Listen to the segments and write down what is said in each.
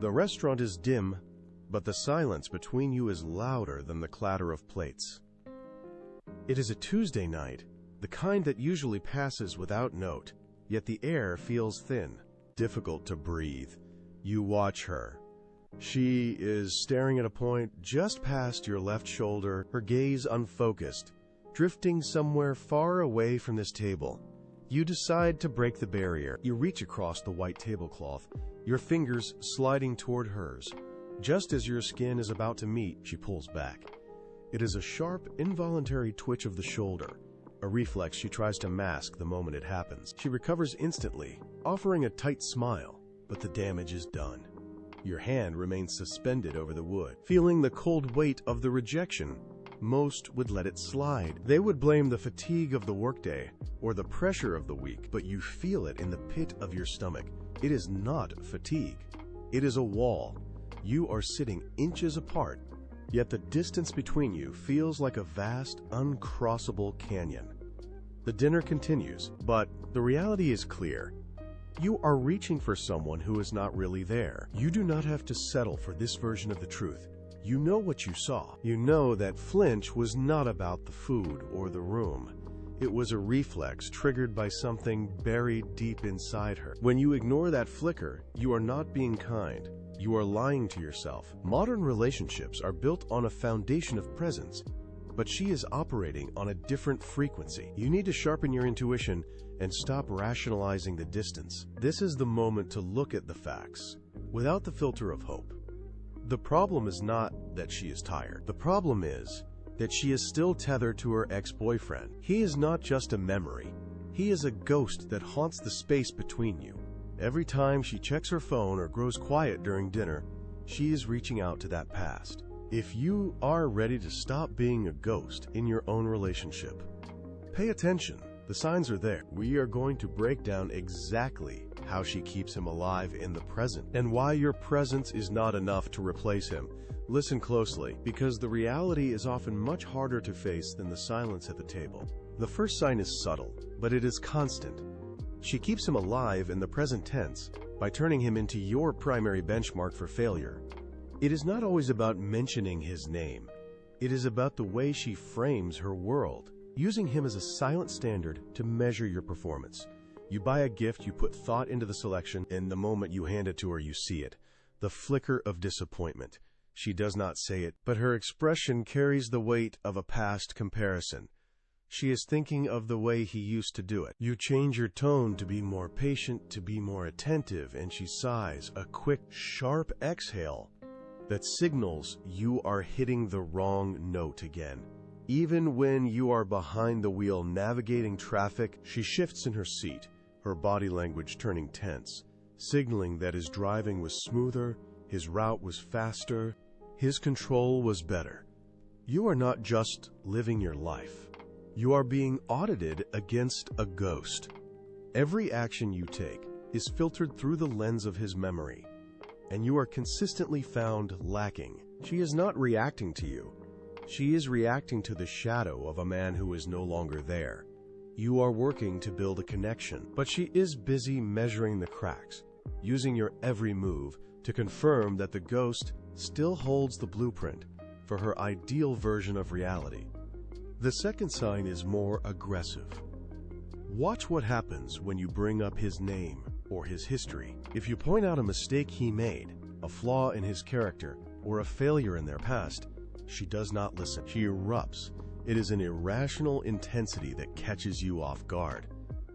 The restaurant is dim, but the silence between you is louder than the clatter of plates. It is a Tuesday night, the kind that usually passes without note, yet the air feels thin, difficult to breathe. You watch her. She is staring at a point just past your left shoulder, her gaze unfocused, drifting somewhere far away from this table. You decide to break the barrier. You reach across the white tablecloth, your fingers sliding toward hers. Just as your skin is about to meet, she pulls back. It is a sharp, involuntary twitch of the shoulder, a reflex she tries to mask the moment it happens. She recovers instantly, offering a tight smile, but the damage is done. Your hand remains suspended over the wood, feeling the cold weight of the rejection. Most would let it slide. They would blame the fatigue of the workday or the pressure of the week, but you feel it in the pit of your stomach. It is not fatigue. It is a wall. You are sitting inches apart, yet the distance between you feels like a vast, uncrossable canyon. The dinner continues, but the reality is clear. You are reaching for someone who is not really there. You do not have to settle for this version of the truth. You know what you saw. You know that flinch was not about the food or the room. It was a reflex triggered by something buried deep inside her. When you ignore that flicker, you are not being kind. You are lying to yourself. Modern relationships are built on a foundation of presence, but she is operating on a different frequency. You need to sharpen your intuition and stop rationalizing the distance. This is the moment to look at the facts, without the filter of hope. The problem is not that she is tired. The problem is that she is still tethered to her ex-boyfriend. He is not just a memory. He is a ghost that haunts the space between you. Every time she checks her phone or grows quiet during dinner, she is reaching out to that past. If you are ready to stop being a ghost in your own relationship, pay attention. The signs are there. We are going to break down exactly how she keeps him alive in the present and why your presence is not enough to replace him. Listen closely, because the reality is often much harder to face than the silence at the table. The first sign is subtle, but it is constant. She keeps him alive in the present tense by turning him into your primary benchmark for failure. It is not always about mentioning his name. It is about the way she frames her world, using him as a silent standard to measure your performance. You buy a gift, you put thought into the selection, and the moment you hand it to her, you see it. The flicker of disappointment. She does not say it, but her expression carries the weight of a past comparison. She is thinking of the way he used to do it. You change your tone to be more patient, to be more attentive, and she sighs, a quick, sharp exhale that signals you are hitting the wrong note again. Even when you are behind the wheel navigating traffic, she shifts in her seat, her body language turning tense, signaling that his driving was smoother, his route was faster, his control was better. You are not just living your life. You are being audited against a ghost. Every action you take is filtered through the lens of his memory, and you are consistently found lacking. She is not reacting to you. She is reacting to the shadow of a man who is no longer there. You are working to build a connection, but she is busy measuring the cracks, using your every move to confirm that the ghost still holds the blueprint for her ideal version of reality. The second sign is more aggressive. Watch what happens when you bring up his name or his history. If you point out a mistake he made, a flaw in his character, or a failure in their past, she does not listen. She erupts. It is an irrational intensity that catches you off guard.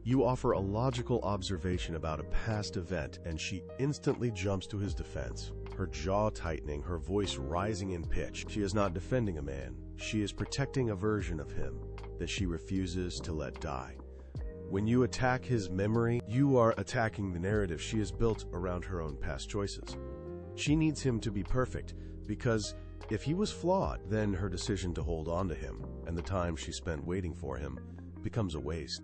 You offer a logical observation about a past event, and she instantly jumps to his defense, her jaw tightening, her voice rising in pitch. She is not defending a man. She is protecting a version of him that she refuses to let die. When you attack his memory, you are attacking the narrative she has built around her own past choices. She needs him to be perfect, because if he was flawed, then her decision to hold on to him and the time she spent waiting for him becomes a waste.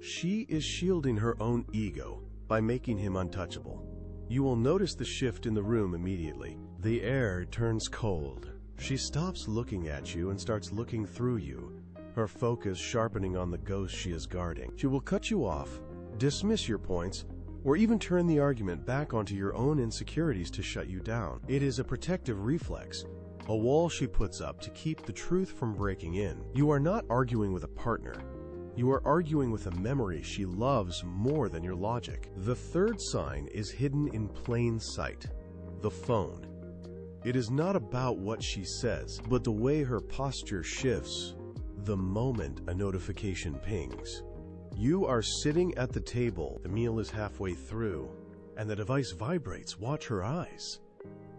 She is shielding her own ego by making him untouchable. You will notice the shift in the room immediately. The air turns cold. She stops looking at you and starts looking through you, her focus sharpening on the ghost she is guarding. She will cut you off, dismiss your points, or even turn the argument back onto your own insecurities to shut you down. It is a protective reflex, a wall she puts up to keep the truth from breaking in. You are not arguing with a partner. You are arguing with a memory she loves more than your logic. The third sign is hidden in plain sight: the phone. It is not about what she says, but the way her posture shifts the moment a notification pings. You are sitting at the table, the meal is halfway through, and the device vibrates. Watch her eyes.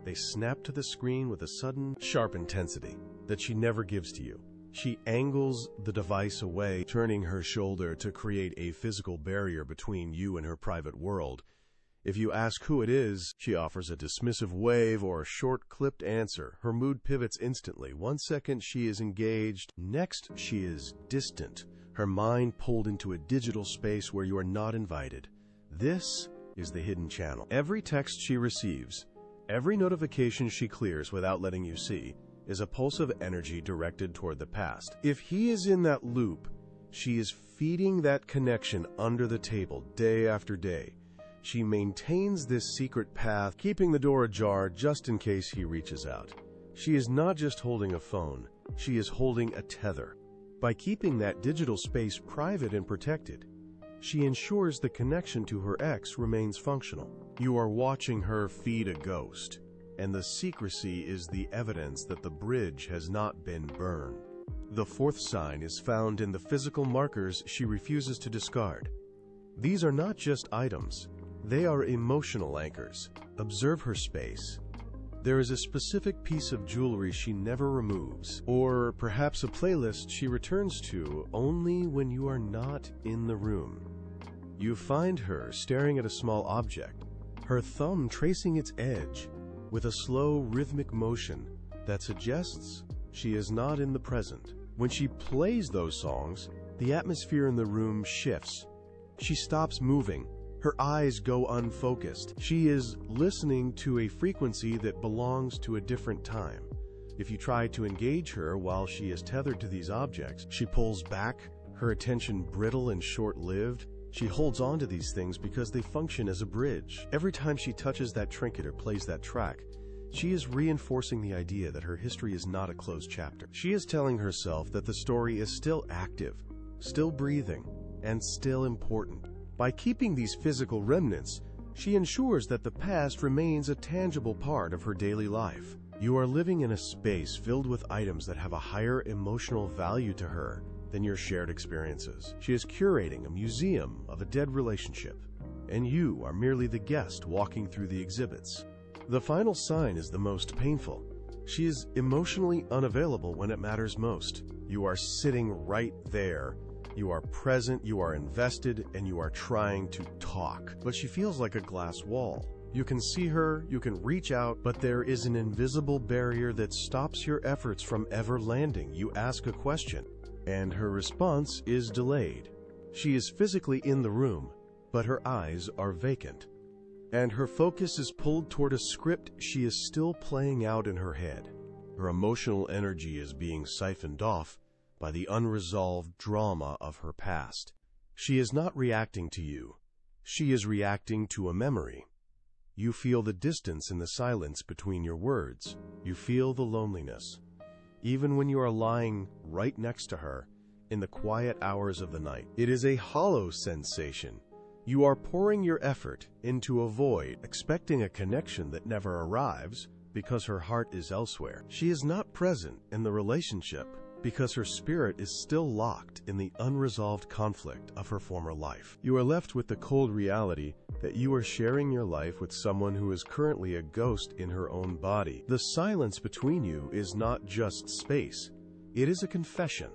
They snap to the screen with a sudden, sharp intensity that she never gives to you. She angles the device away, turning her shoulder to create a physical barrier between you and her private world. If you ask who it is, she offers a dismissive wave or a short, clipped answer. Her mood pivots instantly. 1 second she is engaged, next she is distant, her mind pulled into a digital space where you are not invited. This is the hidden channel. Every text she receives, every notification she clears without letting you see, is a pulse of energy directed toward the past. If he is in that loop, she is feeding that connection under the table day after day. She maintains this secret path, keeping the door ajar just in case he reaches out. She is not just holding a phone, she is holding a tether. By keeping that digital space private and protected, she ensures the connection to her ex remains functional. You are watching her feed a ghost, and the secrecy is the evidence that the bridge has not been burned. The fourth sign is found in the physical markers she refuses to discard. These are not just items, they are emotional anchors. Observe her space. There is a specific piece of jewelry she never removes, or perhaps a playlist she returns to only when you are not in the room. You find her staring at a small object, her thumb tracing its edge with a slow, rhythmic motion that suggests she is not in the present. When she plays those songs, the atmosphere in the room shifts. She stops moving. Her eyes go unfocused. She is listening to a frequency that belongs to a different time. If you try to engage her while she is tethered to these objects, she pulls back, her attention brittle and short-lived. She holds on to these things because they function as a bridge. Every time she touches that trinket or plays that track, she is reinforcing the idea that her history is not a closed chapter. She is telling herself that the story is still active, still breathing, and still important. By keeping these physical remnants, she ensures that the past remains a tangible part of her daily life. You are living in a space filled with items that have a higher emotional value to her than your shared experiences. She is curating a museum of a dead relationship, and you are merely the guest walking through the exhibits. The final sign is the most painful. She is emotionally unavailable when it matters most. You are sitting right there. You are present, you are invested, and you are trying to talk. But she feels like a glass wall. You can see her, you can reach out, but there is an invisible barrier that stops your efforts from ever landing. You ask a question, and her response is delayed. She is physically in the room, but her eyes are vacant. And her focus is pulled toward a script she is still playing out in her head. Her emotional energy is being siphoned off by the unresolved drama of her past. She is not reacting to you. She is reacting to a memory. You feel the distance in the silence between your words. You feel the loneliness. Even when you are lying right next to her in the quiet hours of the night. It is a hollow sensation. You are pouring your effort into a void, expecting a connection that never arrives because her heart is elsewhere. She is not present in the relationship because her spirit is still locked in the unresolved conflict of her former life. You are left with the cold reality that you are sharing your life with someone who is currently a ghost in her own body. The silence between you is not just space. It is a confession.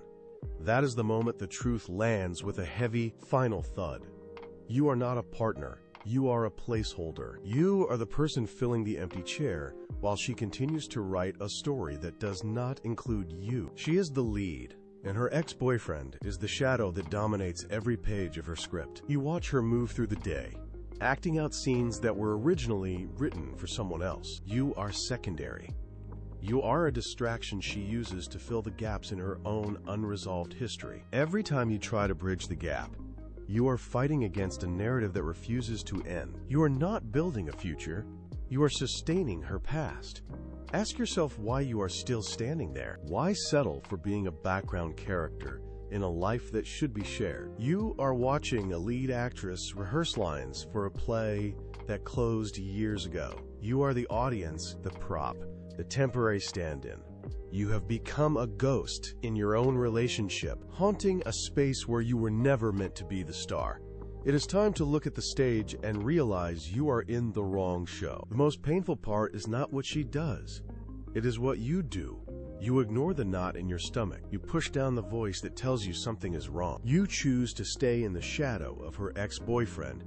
That is the moment the truth lands with a heavy, final thud. You are not a partner. You are a placeholder. You are the person filling the empty chair while she continues to write a story that does not include you. She is the lead, and her ex-boyfriend is the shadow that dominates every page of her script. You watch her move through the day, acting out scenes that were originally written for someone else. You are secondary. You are a distraction she uses to fill the gaps in her own unresolved history. Every time you try to bridge the gap, You are fighting against a narrative that refuses to end. You are not building a future. You are sustaining her past. Ask yourself why you are still standing there. Why settle for being a background character in a life that should be shared? You are watching a lead actress rehearse lines for a play that closed years ago. You are the audience, the prop, the temporary stand-in. You have become a ghost in your own relationship, haunting a space where you were never meant to be the star. It is time to look at the stage and realize you are in the wrong show. The most painful part is not what she does. It is what you do. You ignore the knot in your stomach. You push down the voice that tells you something is wrong. You choose to stay in the shadow of her ex-boyfriend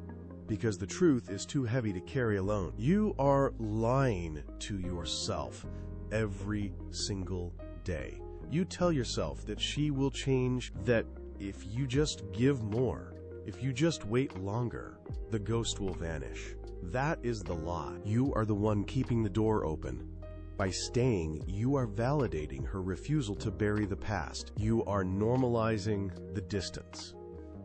because the truth is too heavy to carry alone. You are lying to yourself every single day. You tell yourself that she will change, that if you just give more, if you just wait longer, the ghost will vanish. That is the lie. You are the one keeping the door open. By staying, you are validating her refusal to bury the past. You are normalizing the distance.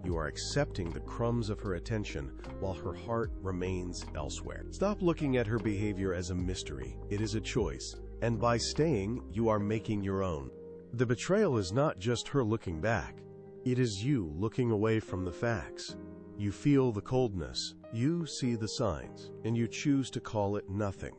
You are accepting the crumbs of her attention while her heart remains elsewhere. Stop looking at her behavior as a mystery. It is a choice. And by staying, you are making your own. The betrayal is not just her looking back. It is you looking away from the facts. You feel the coldness, you see the signs, and you choose to call it nothing.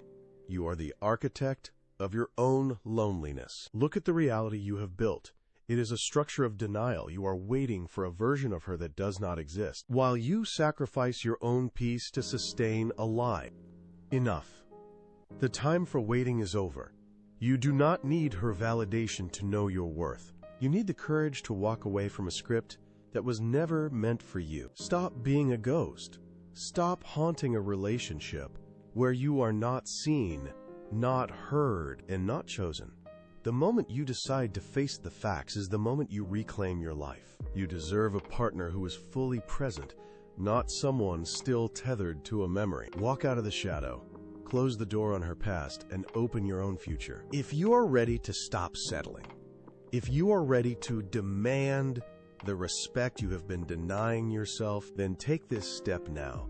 You are the architect of your own loneliness. Look at the reality you have built. It is a structure of denial. You are waiting for a version of her that does not exist, while you sacrifice your own peace to sustain a lie. Enough. The time for waiting is over. You do not need her validation to know your worth. You need the courage to walk away from a script that was never meant for you. Stop being a ghost. Stop haunting a relationship where you are not seen, not heard, and not chosen. The moment you decide to face the facts is the moment you reclaim your life. You deserve a partner who is fully present, not someone still tethered to a memory. Walk out of the shadow. Close the door on her past and open your own future. If you are ready to stop settling, if you are ready to demand the respect you have been denying yourself, then take this step now.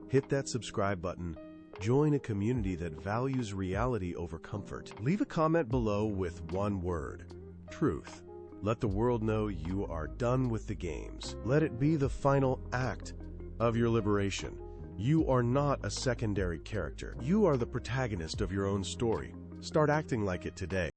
Hit that subscribe button. Join a community that values reality over comfort. Leave a comment below with one word: truth. Let the world know you are done with the games. Let it be the final act of your liberation. You are not a secondary character. You are the protagonist of your own story. Start acting like it today.